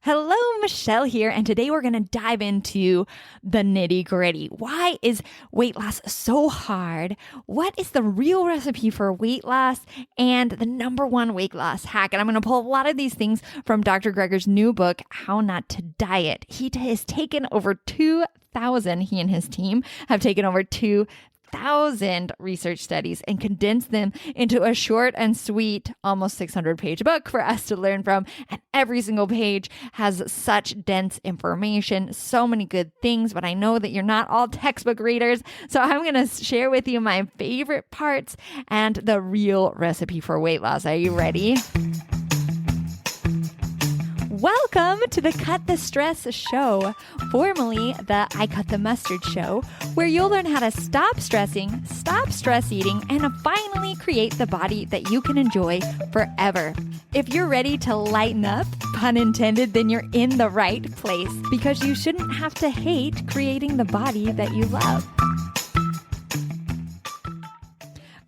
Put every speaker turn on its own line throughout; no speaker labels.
Hello, Michele here, and today we're going to dive into the nitty-gritty. Why is weight loss so hard? What is the real recipe for weight loss and the number one weight loss hack? And I'm going to pull a lot of these things from Dr. Gregor's new book, How Not to Diet. He has taken over 2,000, he and his team have taken over 2,000 research studies and condensed them into a short and sweet, almost 600-page book for us to learn from. And every single page has such dense information, so many good things, but I know that you're not all textbook readers. So I'm going to share with you my favorite parts and the real recipe for weight loss. Are you ready? Welcome to the Cut the Stress Show, formerly the I Cut the Mustard Show, where you'll learn how to stop stressing, stop stress eating, and finally create the body that you can enjoy forever. If you're ready to lighten up, pun intended, then you're in the right place because you shouldn't have to hate creating the body that you love.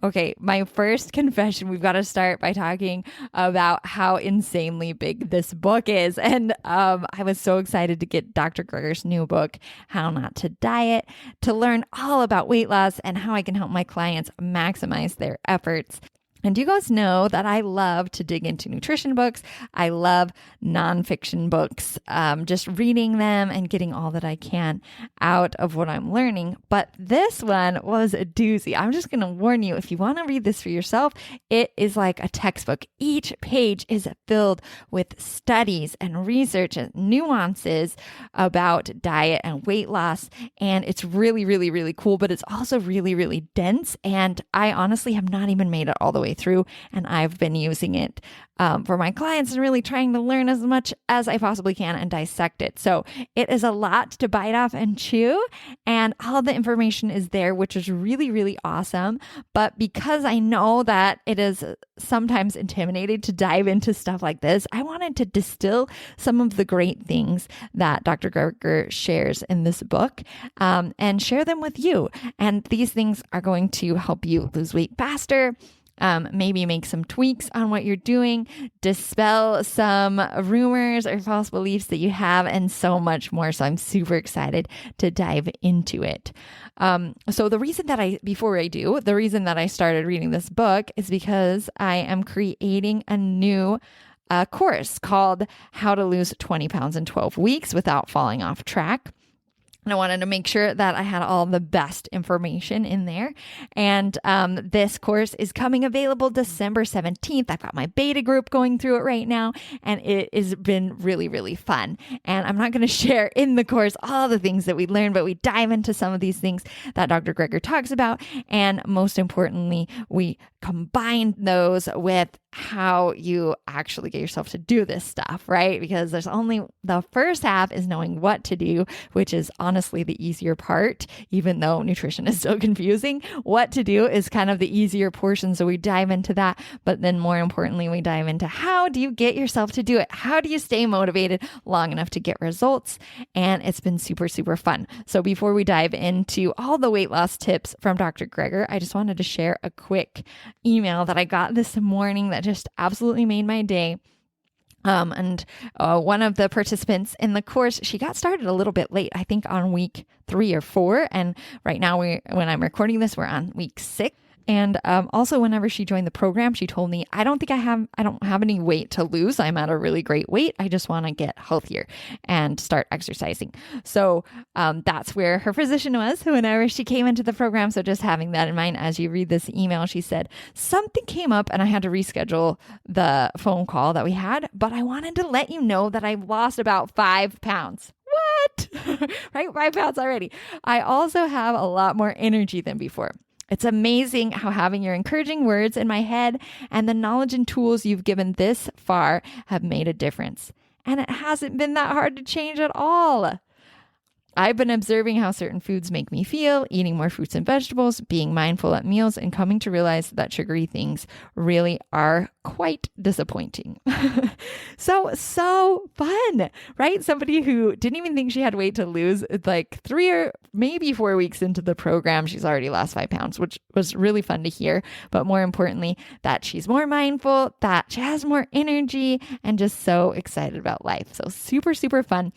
Okay, my first confession, we've got to start by talking about how insanely big this book is. And I was so excited to get Dr. Gregor's new book, How Not to Diet, to learn all about weight loss and how I can help my clients maximize their efforts. And you guys know that I love to dig into nutrition books. I love nonfiction books, just reading them and getting all that I can out of what I'm learning. But this one was a doozy. I'm just going to warn you, if you want to read this for yourself, it is like a textbook. Each page is filled with studies and research and nuances about diet and weight loss. And it's really, really, really cool, but it's also really, really dense. And I honestly have not even made it all the way through, and I've been using it for my clients and really trying to learn as much as I possibly can and dissect it. So it is a lot to bite off and chew, and all the information is there, which is really, really awesome. But because I know that it is sometimes intimidating to dive into stuff like this, I wanted to distill some of the great things that Dr. Gregor shares in this book and share them with you. And these things are going to help you lose weight faster, maybe make some tweaks on what you're doing, dispel some rumors or false beliefs that you have, and so much more. So I'm super excited to dive into it. So the reason that I started reading this book is because I am creating a new course called How to Lose 20 Pounds in 12 Weeks Without Falling Off Track. And I wanted to make sure that I had all the best information in there. And this course is coming available December 17th. I've got my beta group going through it right now, and it has been really, really fun. And I'm not going to share in the course all the things that we learned, but we dive into some of these things that Dr. Gregor talks about. And most importantly, we combine those with how you actually get yourself to do this stuff, right? Because there's only the first half is knowing what to do, which is honestly the easier part, even though nutrition is still confusing. What to do is kind of the easier portion. So we dive into that. But then more importantly, we dive into how do you get yourself to do it? How do you stay motivated long enough to get results? And it's been super, super fun. So before we dive into all the weight loss tips from Dr. Gregor, I just wanted to share a quick email that I got this morning that just absolutely made my day. And one of the participants in the course, she got started a little bit late, I think on week 3 or 4. And right now, when I'm recording this, we're on week 6. And also, whenever she joined the program, she told me, I don't have any weight to lose. I'm at a really great weight. I just want to get healthier and start exercising. So that's where her physician was whenever she came into the program. So just having that in mind as you read this email, she said, something came up and I had to reschedule the phone call that we had, but I wanted to let you know that I've lost about 5 pounds. What? Right? 5 pounds already. I also have a lot more energy than before. It's amazing how having your encouraging words in my head and the knowledge and tools you've given this far have made a difference. And it hasn't been that hard to change at all. I've been observing how certain foods make me feel, eating more fruits and vegetables, being mindful at meals, and coming to realize that sugary things really are quite disappointing. So fun, right? Somebody who didn't even think she had weight to lose, like 3 or maybe 4 weeks into the program, she's already lost 5 pounds, which was really fun to hear. But more importantly, that she's more mindful, that she has more energy, and just so excited about life. So super, super fun.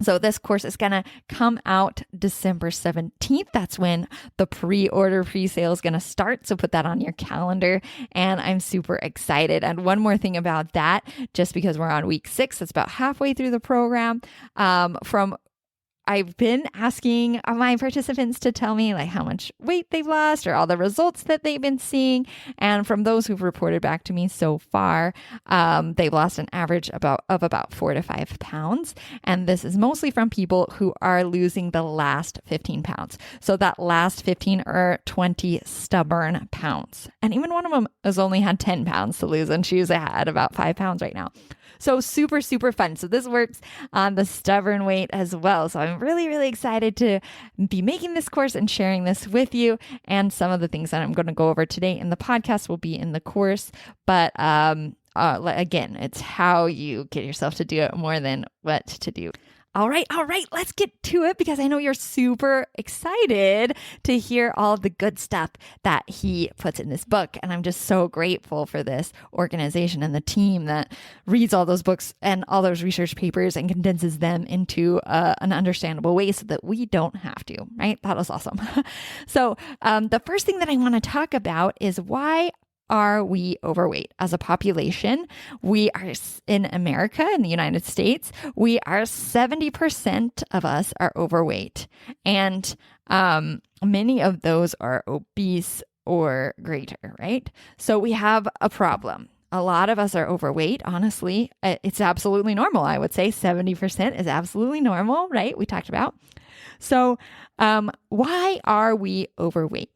So this course is going to come out December 17th. That's when the pre-sale is going to start. So put that on your calendar. And I'm super excited. And one more thing about that, just because we're on week 6, it's about halfway through the program, I've been asking my participants to tell me like how much weight they've lost or all the results that they've been seeing. And from those who've reported back to me so far, they've lost an average of about 4 to 5 pounds. And this is mostly from people who are losing the last 15 pounds. So that last 15 or 20 stubborn pounds. And even one of them has only had 10 pounds to lose, and she's at about 5 pounds right now. So super, super fun. So this works on the stubborn weight as well. So I'm really, really excited to be making this course and sharing this with you. And some of the things that I'm going to go over today in the podcast will be in the course. But again, it's how you get yourself to do it more than what to do. All right, let's get to it, because I know you're super excited to hear all the good stuff that he puts in this book. And I'm just so grateful for this organization and the team that reads all those books and all those research papers and condenses them into an understandable way so that we don't have to, right? That was awesome. So the first thing that I want to talk about is why are we overweight as a population? We are in America, in the United States, we are 70% of us are overweight. And many of those are obese or greater, right? So we have a problem. A lot of us are overweight. Honestly, it's absolutely normal. I would say 70% is absolutely normal, right? We talked about. So why are we overweight?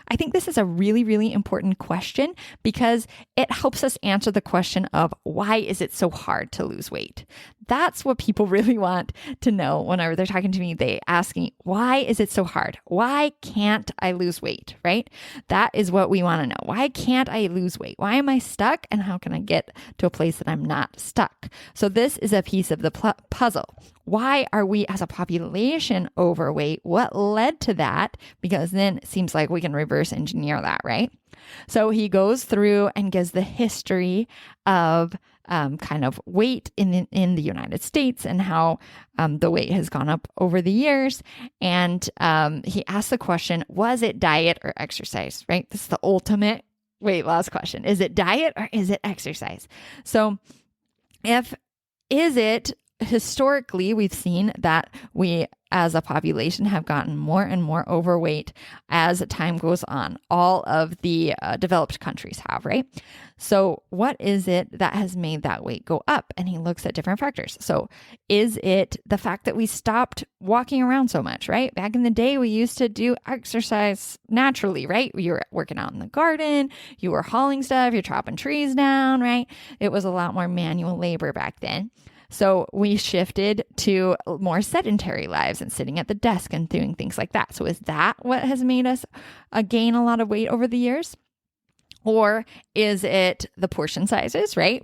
I think this is a really, really important question because it helps us answer the question of why is it so hard to lose weight? That's what people really want to know whenever they're talking to me. They ask me, why is it so hard? Why can't I lose weight, right? That is what we want to know. Why can't I lose weight? Why am I stuck? And how can I get to a place that I'm not stuck? So this is a piece of the puzzle. Why are we as a population overweight? What led to that? Because then it seems like we can reverse engineer that, right? So he goes through and gives the history of kind of weight in the United States and how the weight has gone up over the years. And he asks the question, was it diet or exercise, right? This is the ultimate weight loss question. Is it diet or is it exercise? So historically, we've seen that we as a population have gotten more and more overweight as time goes on. All of the developed countries have, right? So what is it that has made that weight go up? And he looks at different factors. So is it the fact that we stopped walking around so much, right? Back in the day, we used to do exercise naturally, right? You were working out in the garden, you were hauling stuff, you're chopping trees down, right? It was a lot more manual labor back then. So we shifted to more sedentary lives and sitting at the desk and doing things like that. So is that what has made us gain a lot of weight over the years? Or is it the portion sizes, right?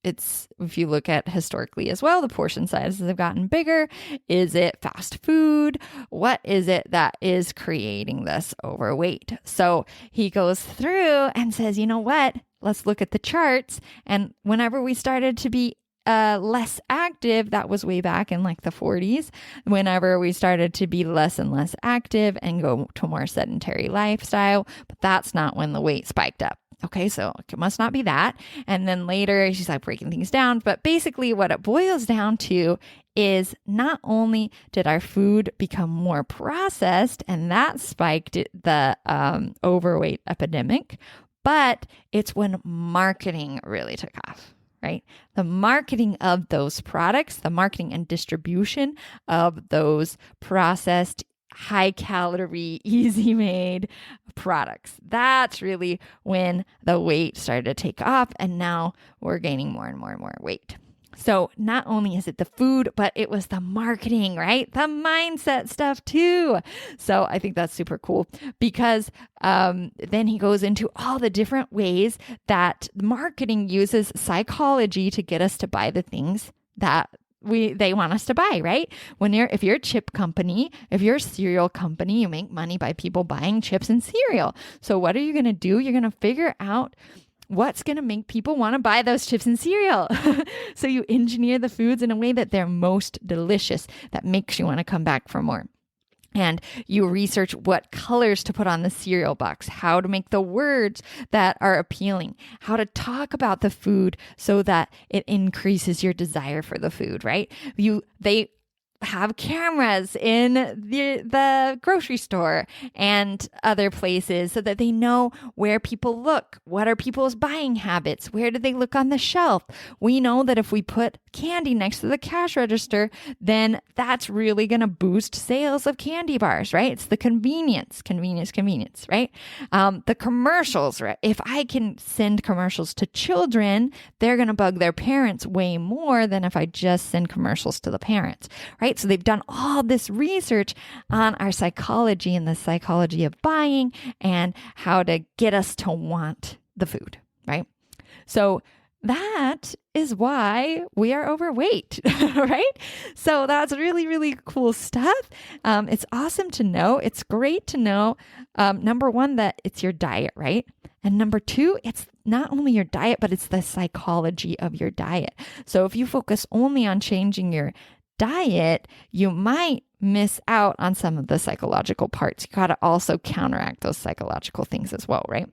If you look at historically as well, the portion sizes have gotten bigger. Is it fast food? What is it that is creating this overweight? So he goes through and says, you know what? Let's look at the charts. And whenever we started to be less active, that was way back in like the 40s, whenever we started to be less and less active and go to a more sedentary lifestyle, but that's not when the weight spiked up. Okay, so it must not be that. And then later she's like breaking things down, but basically what it boils down to is not only did our food become more processed and that spiked the overweight epidemic, but it's when marketing really took off. Right? The marketing of those products, the marketing and distribution of those processed, high calorie, easy made products. That's really when the weight started to take off. And now we're gaining more and more and more weight. So not only is it the food, but it was the marketing, right? The mindset stuff too. So I think that's super cool because then he goes into all the different ways that marketing uses psychology to get us to buy the things that they want us to buy, right? If you're a chip company, if you're a cereal company, you make money by people buying chips and cereal. So what are you going to do? You're going to figure out what's going to make people want to buy those chips and cereal. So you engineer the foods in a way that they're most delicious, that makes you want to come back for more. And you research what colors to put on the cereal box, how to make the words that are appealing, how to talk about the food so that it increases your desire for the food, right? They have cameras in the grocery store and other places so that they know where people look. What are people's buying habits? Where do they look on the shelf? We know that if we put candy next to the cash register, then that's really going to boost sales of candy bars, right? It's the convenience, right? The commercials, right? If I can send commercials to children, they're going to bug their parents way more than if I just send commercials to the parents, right? So they've done all this research on our psychology and the psychology of buying and how to get us to want the food, right? So that is why we are overweight, right? So that's really, really cool stuff. It's awesome to know. It's great to know, number one, that it's your diet, right? And number two, it's not only your diet, but it's the psychology of your diet. So if you focus only on changing your diet, you might miss out on some of the psychological parts. You got to also counteract those psychological things as well, right?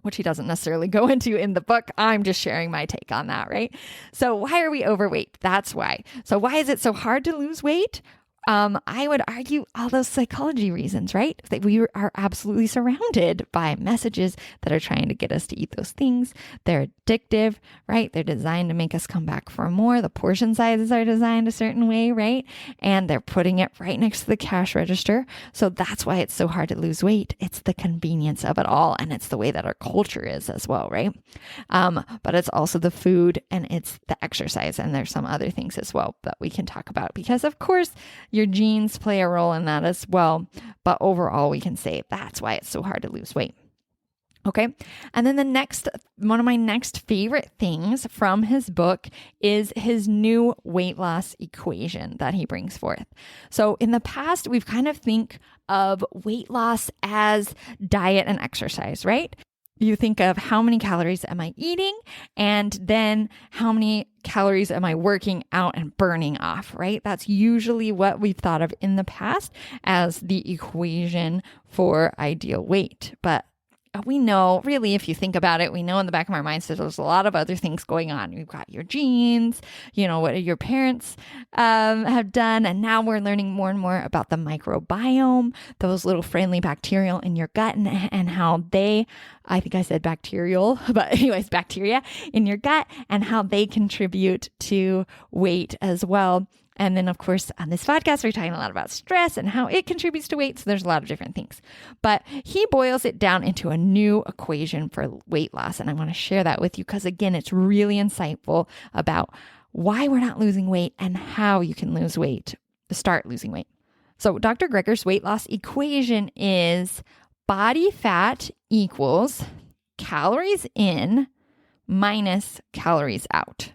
Which he doesn't necessarily go into in the book. I'm just sharing my take on that, right? So why are we overweight? That's why. So why is it so hard to lose weight? I would argue all those psychology reasons, right? That we are absolutely surrounded by messages that are trying to get us to eat those things. They're addictive, right? They're designed to make us come back for more. The portion sizes are designed a certain way, right? And they're putting it right next to the cash register. So that's why it's so hard to lose weight. It's the convenience of it all. And it's the way that our culture is as well, right? But it's also the food and it's the exercise. And there's some other things as well that we can talk about because of course, your genes play a role in that as well. But overall, we can say that's why it's so hard to lose weight. Okay. And then one of my next favorite things from his book is his new weight loss equation that he brings forth. So in the past, we've kind of think of weight loss as diet and exercise, right? You think of how many calories am I eating and then how many calories am I working out and burning off, right? That's usually what we've thought of in the past as the equation for ideal weight. But we know, really, if you think about it, we know in the back of our minds that there's a lot of other things going on. You've got your genes, what your parents have done. And now we're learning more and more about the microbiome, those little friendly bacteria in your gut and how I think I said bacterial, but anyways, bacteria in your gut and how they contribute to weight as well. And then, of course, on this podcast, we're talking a lot about stress and how it contributes to weight. So there's a lot of different things. But he boils it down into a new equation for weight loss. And I want to share that with you because, again, it's really insightful about why we're not losing weight and how you can start losing weight. So Dr. Gregor's weight loss equation is body fat equals calories in minus calories out.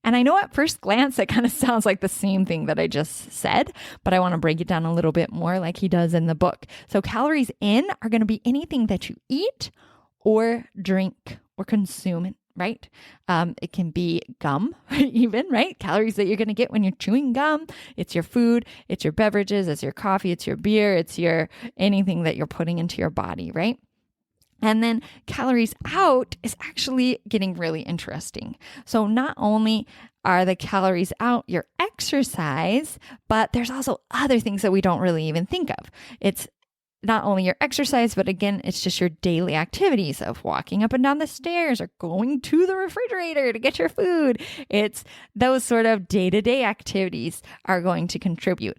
And I know at first glance, that kind of sounds like the same thing that I just said, but I want to break it down a little bit more like he does in the book. So calories in are going to be anything that you eat or drink or consume, right? It can be gum even, right? Calories that you're going to get when you're chewing gum. It's your food, it's your beverages, it's your coffee, it's your beer, it's your anything that you're putting into your body, right? And then calories out is actually getting really interesting. So not only are the calories out your exercise, but there's also other things that we don't really even think of. It's not only your exercise, but again, it's just your daily activities of walking up and down the stairs or going to the refrigerator to get your food. It's those sort of day-to-day activities are going to contribute.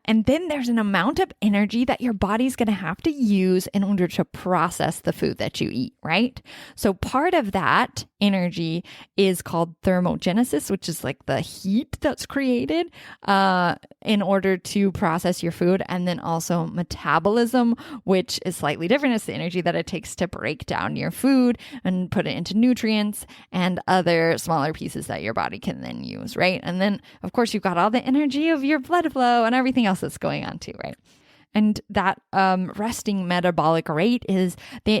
And then there's an amount of energy that your body's going to have to use in order to process the food that you eat, right? So part of that energy is called thermogenesis, which is like the heat that's created in order to process your food. And then also metabolism, which is slightly different. It's the energy that it takes to break down your food and put it into nutrients and other smaller pieces that your body can then use, right? And then, of course, you've got all the energy of your blood flow and everything else that's going on too, right? And that resting metabolic rate is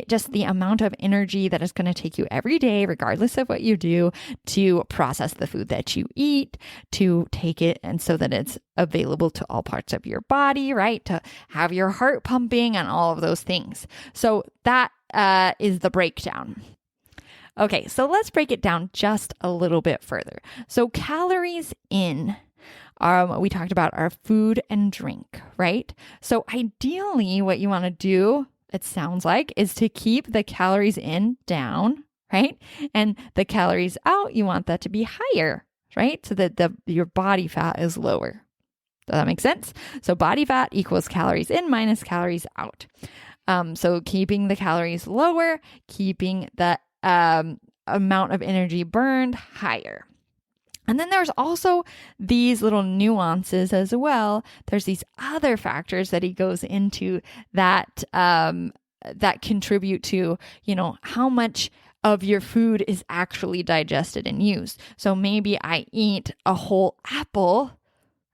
just the amount of energy that is going to take you every day, regardless of what you do, to process the food that you eat, to take it and so that it's available to all parts of your body, right? To have your heart pumping and all of those things. So that is the breakdown. Okay, so let's break it down just a little bit further. So calories in, we talked about our food and drink, right? So ideally what you want to do, it sounds like, is to keep the calories in down, right? And the calories out, you want that to be higher, right? So that your body fat is lower. Does that make sense? So body fat equals calories in minus calories out. So keeping the calories lower, keeping the amount of energy burned higher. And then there's also these little nuances as well. There's these other factors that he goes into that that contribute to, how much of your food is actually digested and used. So maybe I eat a whole apple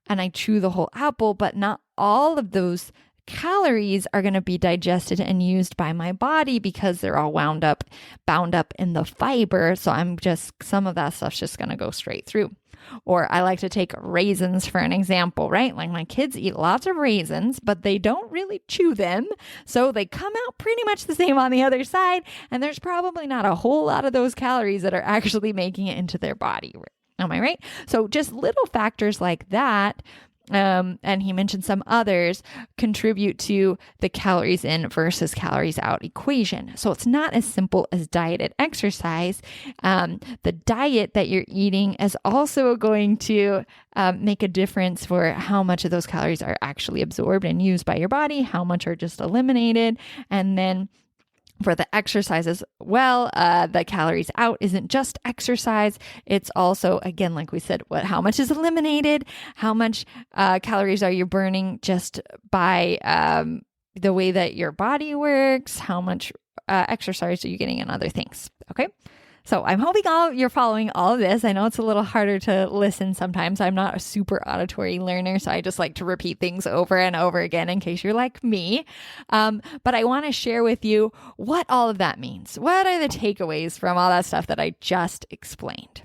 and I chew the whole apple, but not all of those calories are going to be digested and used by my body because they're all bound up in the fiber. So some of that stuff's just going to go straight through. Or I like to take raisins for an example, right? Like my kids eat lots of raisins, but they don't really chew them. So they come out pretty much the same on the other side. And there's probably not a whole lot of those calories that are actually making it into their body. Am I right? So just little factors like that, and he mentioned some others, contribute to the calories in versus calories out equation. So it's not as simple as diet and exercise. The diet that you're eating is also going to make a difference for how much of those calories are actually absorbed and used by your body, how much are just eliminated, and then for the exercise as well, the calories out isn't just exercise. It's also, again, like we said, how much is eliminated, how much calories are you burning just by the way that your body works, how much exercise are you getting, and other things. Okay. So I'm hoping you're following all of this. I know it's a little harder to listen sometimes. I'm not a super auditory learner, so I just like to repeat things over and over again in case you're like me. But I want to share with you what all of that means. What are the takeaways from all that stuff that I just explained?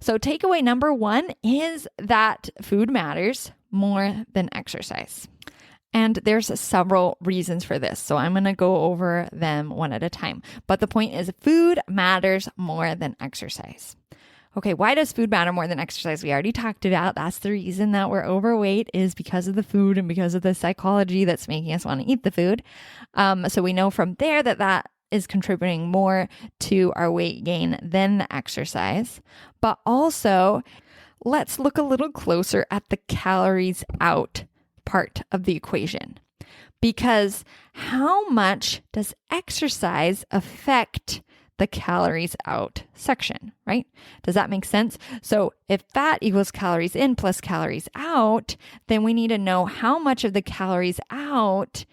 So takeaway number one is that food matters more than exercise. And there's several reasons for this. So I'm going to go over them one at a time. But the point is food matters more than exercise. Okay, why does food matter more than exercise? We already talked about that's the reason that we're overweight is because of the food and because of the psychology that's making us want to eat the food. So we know from there that is contributing more to our weight gain than the exercise. But also, let's look a little closer at the calories out part of the equation, because how much does exercise affect the calories out section, right? Does that make sense? So if fat equals calories in plus calories out, then we need to know how much of the calories out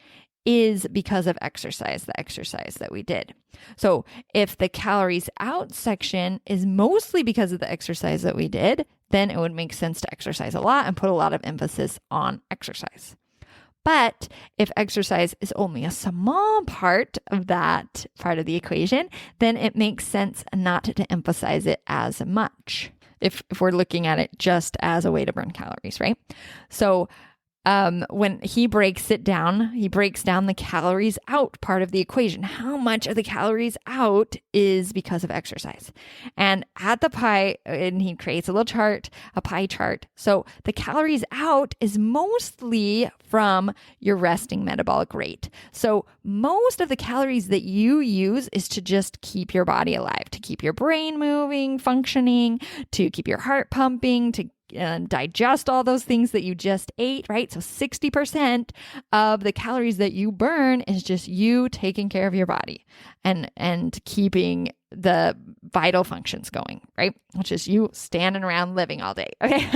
is because of exercise, the exercise that we did. So if the calories out section is mostly because of the exercise that we did, then it would make sense to exercise a lot and put a lot of emphasis on exercise. But if exercise is only a small part of that part of the equation, then it makes sense not to emphasize it as much if we're looking at it just as a way to burn calories, right? So when he breaks it down, he breaks down the calories out part of the equation. How much of the calories out is because of exercise? And at the pie, and he creates a little chart, a pie chart. So the calories out is mostly from your resting metabolic rate. So most of the calories that you use is to just keep your body alive, to keep your brain moving, functioning, to keep your heart pumping, to digest all those things that you just ate, right? So 60% of the calories that you burn is just you taking care of your body and keeping the vital functions going, right? Which is you standing around living all day. Okay.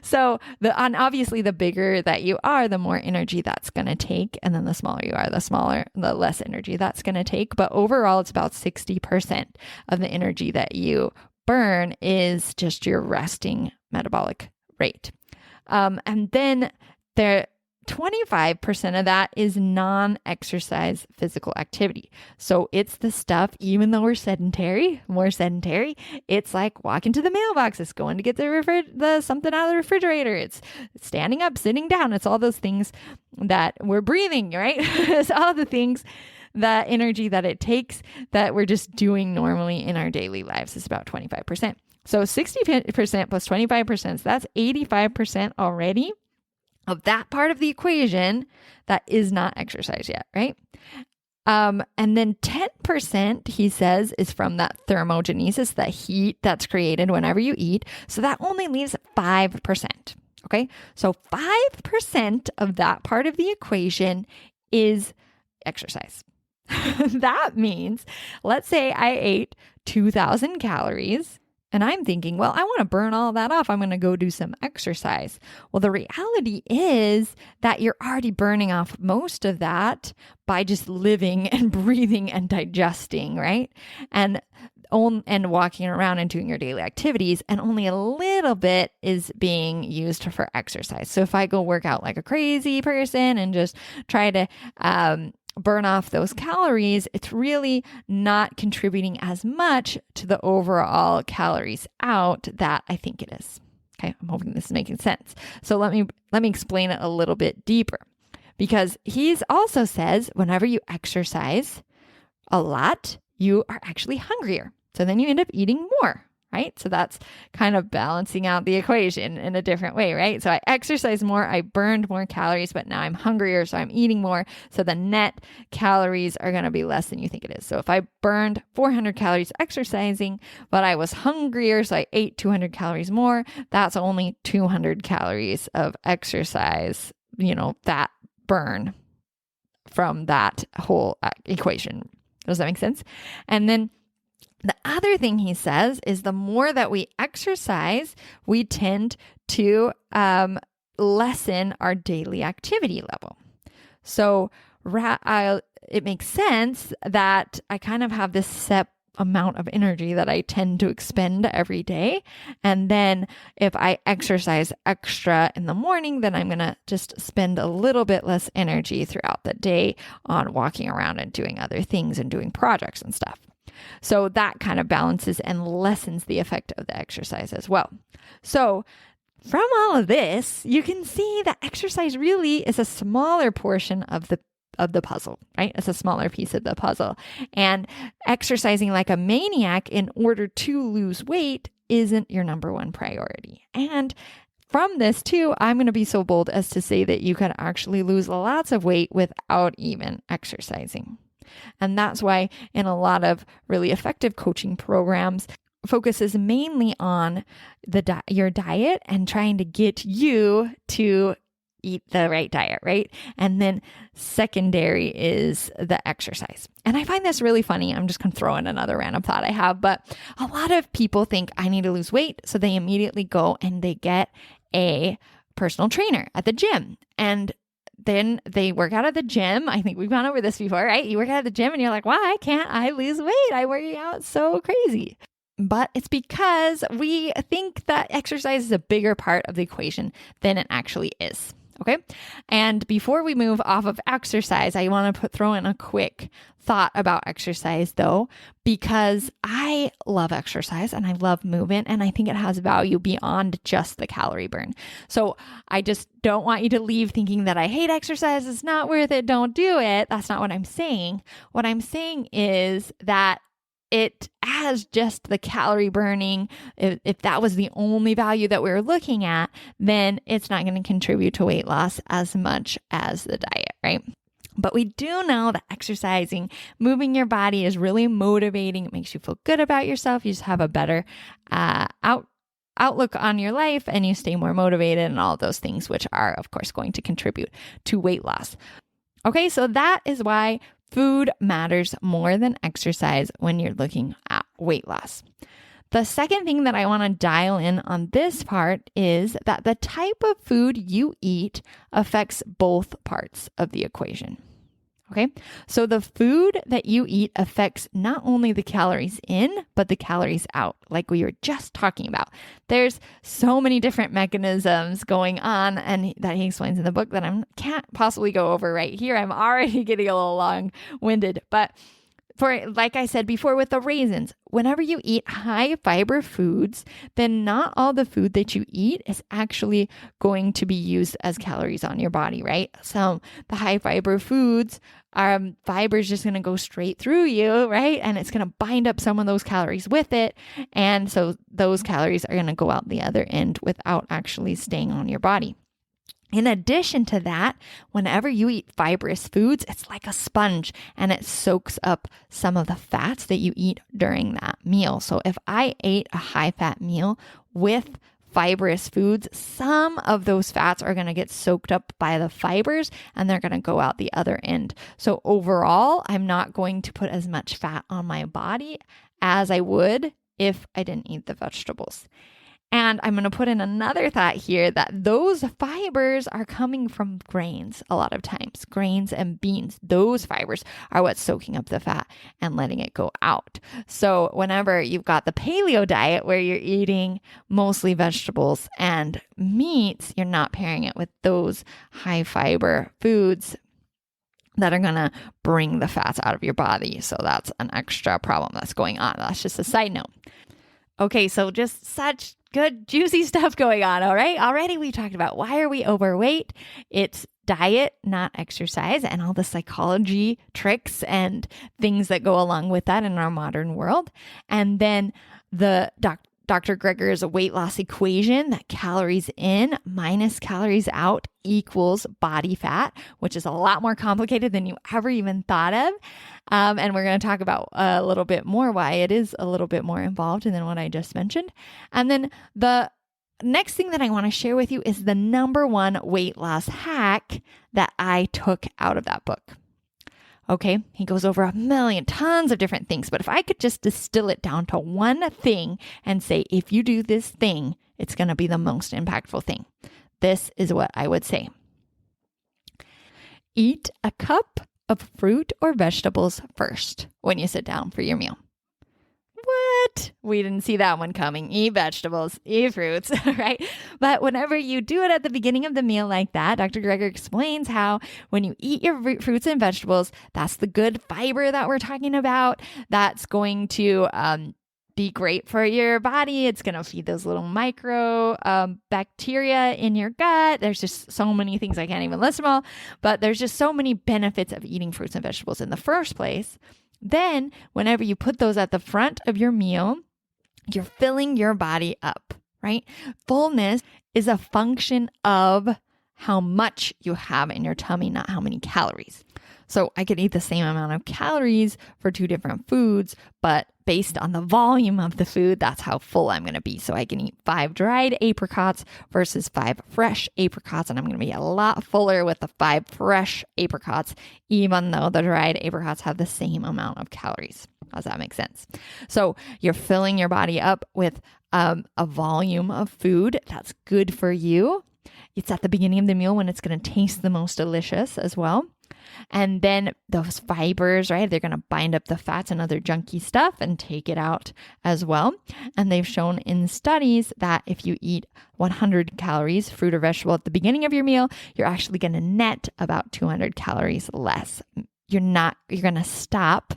So obviously the bigger that you are, the more energy that's going to take. And then the smaller you are, the less energy that's going to take. But overall, it's about 60% of the energy that you burn is just your resting metabolic rate. And then 25% of that is non-exercise physical activity. So it's the stuff, even though we're more sedentary, it's like walking to the mailbox, it's going to get the something out of the refrigerator, it's standing up, sitting down, it's all those things that we're breathing, right? It's all the things, that energy that it takes that we're just doing normally in our daily lives is about 25%. So 60% plus 25%, so that's 85% already of that part of the equation that is not exercise yet, right? And then 10%, he says, is from that thermogenesis, that heat that's created whenever you eat. So that only leaves 5%. Okay. So 5% of that part of the equation is exercise. That means, let's say I ate 2,000 calories. And I'm thinking, well, I want to burn all that off. I'm going to go do some exercise. Well, the reality is that you're already burning off most of that by just living and breathing and digesting, right? And walking around and doing your daily activities, and only a little bit is being used for exercise. So if I go work out like a crazy person and just try to burn off those calories, it's really not contributing as much to the overall calories out that I think it is. Okay, I'm hoping this is making sense. So let me explain it a little bit deeper, because he's also says whenever you exercise a lot, you are actually hungrier. So then you end up eating more, right? So that's kind of balancing out the equation in a different way, right? So I exercise more, I burned more calories, but now I'm hungrier, so I'm eating more. So the net calories are going to be less than you think it is. So if I burned 400 calories exercising, but I was hungrier, so I ate 200 calories more, that's only 200 calories of exercise, that burn from that whole equation. Does that make sense? And then the other thing he says is the more that we exercise, we tend to lessen our daily activity level. So it makes sense that I kind of have this set amount of energy that I tend to expend every day. And then if I exercise extra in the morning, then I'm going to just spend a little bit less energy throughout the day on walking around and doing other things and doing projects and stuff. So that kind of balances and lessens the effect of the exercise as well. So from all of this, you can see that exercise really is a smaller portion of the puzzle, right? It's a smaller piece of the puzzle. And exercising like a maniac in order to lose weight isn't your number one priority. And from this too, I'm going to be so bold as to say that you can actually lose lots of weight without even exercising. And that's why in a lot of really effective coaching programs, focuses mainly on your diet and trying to get you to eat the right diet, right? And then secondary is the exercise. And I find this really funny. I'm just going to throw in another random thought I have, but a lot of people think I need to lose weight. So they immediately go and they get a personal trainer at the gym. And then they work out at the gym. I think we've gone over this before, right? You work out at the gym and you're like, why can't I lose weight? I'm working out so crazy. But it's because we think that exercise is a bigger part of the equation than it actually is. Okay. And before we move off of exercise, I want to throw in a quick thought about exercise though, because I love exercise and I love movement and I think it has value beyond just the calorie burn. So I just don't want you to leave thinking that I hate exercise. It's not worth it. Don't do it. That's not what I'm saying. What I'm saying is that it as just the calorie burning, if that was the only value that we were looking at, then it's not going to contribute to weight loss as much as the diet, right? But we do know that exercising, moving your body is really motivating. It makes you feel good about yourself. You just have a better outlook on your life and you stay more motivated and all those things, which are, of course, going to contribute to weight loss. Okay, so that is why food matters more than exercise when you're looking at weight loss. The second thing that I want to dial in on this part is that the type of food you eat affects both parts of the equation. Okay, so the food that you eat affects not only the calories in, but the calories out, like we were just talking about. There's so many different mechanisms going on, and that he explains in the book that I can't possibly go over right here. I'm already getting a little long-winded, but like I said before with the raisins, whenever you eat high fiber foods, then not all the food that you eat is actually going to be used as calories on your body, right? So the high fiber foods, fiber is just going to go straight through you, right? And it's going to bind up some of those calories with it. And so those calories are going to go out the other end without actually staying on your body. In addition to that, whenever you eat fibrous foods, it's like a sponge and it soaks up some of the fats that you eat during that meal. So if I ate a high fat meal with fibrous foods, some of those fats are going to get soaked up by the fibers and they're going to go out the other end. So overall, I'm not going to put as much fat on my body as I would if I didn't eat the vegetables. And I'm going to put in another thought here that those fibers are coming from grains a lot of times. Grains and beans, those fibers are what's soaking up the fat and letting it go out. So whenever you've got the paleo diet where you're eating mostly vegetables and meats, you're not pairing it with those high fiber foods that are going to bring the fats out of your body. So that's an extra problem that's going on. That's just a side note. Okay, so just such good, juicy stuff going on, all right? Already we talked about why are we overweight? It's diet, not exercise, and all the psychology tricks and things that go along with that in our modern world. And then the Dr. Gregor's weight loss equation, that calories in minus calories out equals body fat, which is a lot more complicated than you ever even thought of. And we're going to talk about a little bit more why it is a little bit more involved than what I just mentioned. And then the next thing that I want to share with you is the number one weight loss hack that I took out of that book. Okay, he goes over a million tons of different things, but if I could just distill it down to one thing and say, if you do this thing, it's going to be the most impactful thing. This is what I would say. Eat a cup of fruit or vegetables first when you sit down for your meal. What? We didn't see that one coming. Eat vegetables, eat fruits, right? But whenever you do it at the beginning of the meal like that, Dr. Gregor explains how when you eat your fruits and vegetables, that's the good fiber that we're talking about. That's going to be great for your body. It's going to feed those little micro bacteria in your gut. There's just so many things I can't even list them all, but there's just so many benefits of eating fruits and vegetables in the first place. Then, whenever you put those at the front of your meal, you're filling your body up, right? Fullness is a function of how much you have in your tummy, not how many calories. So I could eat the same amount of calories for two different foods, but based on the volume of the food, that's how full I'm going to be. So I can eat 5 dried apricots versus 5 fresh apricots, and I'm going to be a lot fuller with the 5 fresh apricots, even though the dried apricots have the same amount of calories. Does that make sense? So you're filling your body up with a volume of food that's good for you. It's at the beginning of the meal when it's going to taste the most delicious as well. And then those fibers, right? They're going to bind up the fats and other junky stuff and take it out as well. And they've shown in studies that if you eat 100 calories, fruit or vegetable at the beginning of your meal, you're actually going to net about 200 calories less. You're going to stop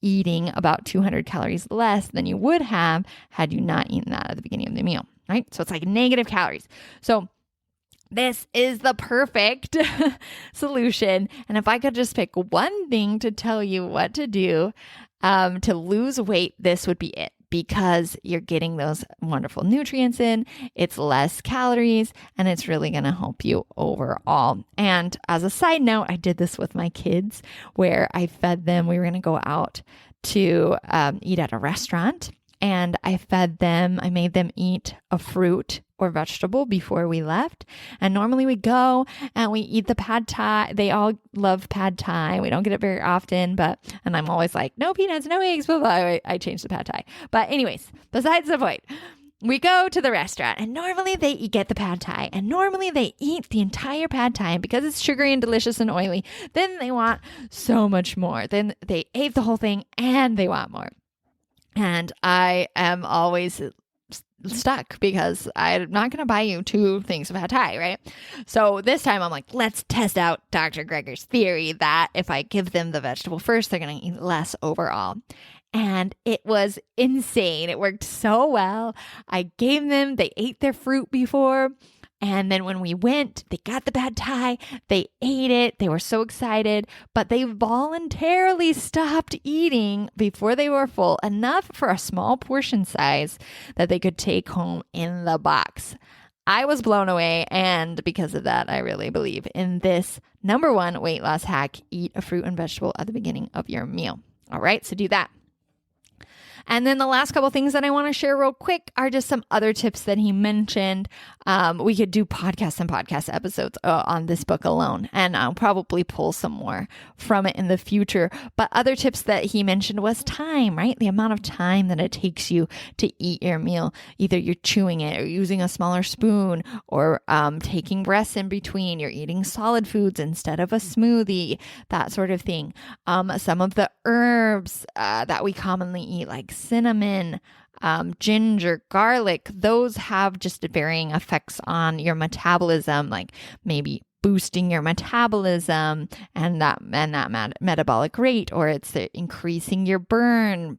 eating about 200 calories less than you would have had you not eaten that at the beginning of the meal, right? So it's like negative calories. So this is the perfect solution. And if I could just pick one thing to tell you what to do to lose weight, this would be it, because you're getting those wonderful nutrients in, it's less calories, and it's really going to help you overall. And as a side note, I did this with my kids where I fed them. We were going to go out to eat at a restaurant. and I made them eat a fruit or vegetable before we left. And normally we go and we eat the pad thai. They all love pad thai. We don't get it very often, and I'm always like, no peanuts, no eggs, blah, blah. I changed the pad thai. But anyways, besides the point, we go to the restaurant and normally they get the pad thai and normally they eat the entire pad thai, and because it's sugary and delicious and oily, then they want so much more. Then they ate the whole thing and they want more. And I am always stuck because I'm not going to buy you 2 things of pad thai, right? So this time I'm like, let's test out Dr. Gregor's theory that if I give them the vegetable first, they're going to eat less overall. And it was insane. It worked so well. They ate their fruit before. And then when we went, they got the pad thai, they ate it, they were so excited, but they voluntarily stopped eating before they were full, enough for a small portion size that they could take home in the box. I was blown away, and because of that, I really believe in this number 1 weight loss hack: eat a fruit and vegetable at the beginning of your meal. All right, so do that. And then the last couple things that I want to share real quick are just some other tips that he mentioned. We could do podcast episodes on this book alone, and I'll probably pull some more from it in the future. But other tips that he mentioned was time, right? The amount of time that it takes you to eat your meal. Either you're chewing it or using a smaller spoon, or taking breaths in between. You're eating solid foods instead of a smoothie, that sort of thing. Some of the herbs that we commonly eat, like cinnamon, ginger, garlic, those have just varying effects on your metabolism, like maybe boosting your metabolism and that metabolic rate, or it's increasing your burn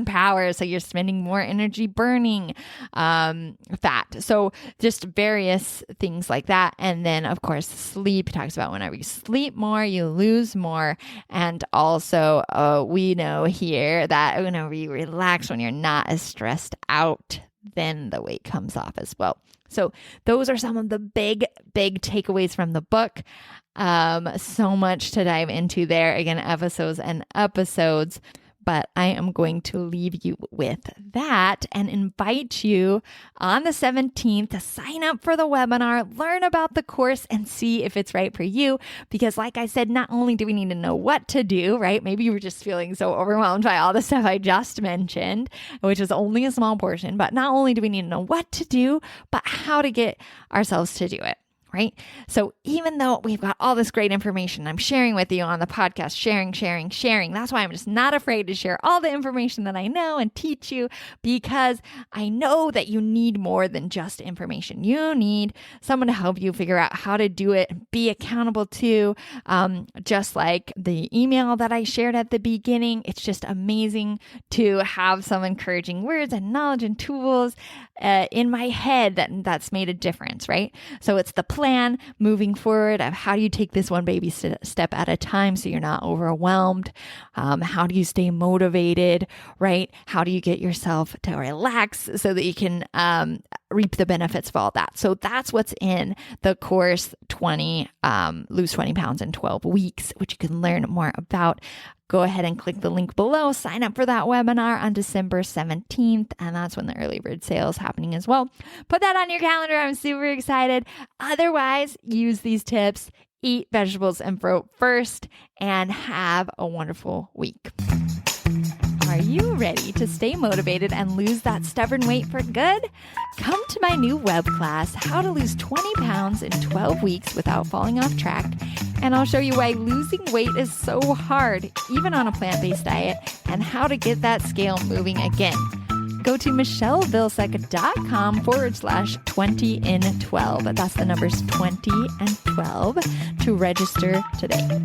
power, so you're spending more energy burning fat. So just various things like that. And then of course sleep. He talks about whenever you sleep more, you lose more. And also we know here that whenever you relax, when you're not as stressed out, then the weight comes off as well. So those are some of the big takeaways from the book. So much to dive into there. Again, episodes and episodes. But I am going to leave you with that and invite you on the 17th to sign up for the webinar, learn about the course, and see if it's right for you. Because like I said, not only do we need to know what to do, right? Maybe you were just feeling so overwhelmed by all the stuff I just mentioned, which is only a small portion. But not only do we need to know what to do, but how to get ourselves to do it. Right? So even though we've got all this great information I'm sharing with you on the podcast, sharing, that's why I'm just not afraid to share all the information that I know and teach you, because I know that you need more than just information. You need someone to help you figure out how to do it, be accountable to, just like the email that I shared at the beginning. It's just amazing to have some encouraging words and knowledge and tools in my head that's made a difference, right? So it's the plan moving forward of how do you take this one baby step at a time so you're not overwhelmed? How do you stay motivated, right? How do you get yourself to relax so that you can reap the benefits of all that? So that's what's in the course, Lose 20 Pounds in 12 Weeks, which you can learn more about. Go ahead and click the link below, sign up for that webinar on December 17th, and that's when the early bird sale is happening as well. Put that on your calendar. I'm super excited. Otherwise, use these tips, eat vegetables and fruit first, and have a wonderful week. Are you ready to stay motivated and lose that stubborn weight for good? Come to my new web class, How to Lose 20 Pounds in 12 Weeks Without Falling Off Track, and I'll show you why losing weight is so hard, even on a plant-based diet, and how to get that scale moving again. Go to michellevilsack.com/20 in 12. That's the numbers 20 and 12 to register today.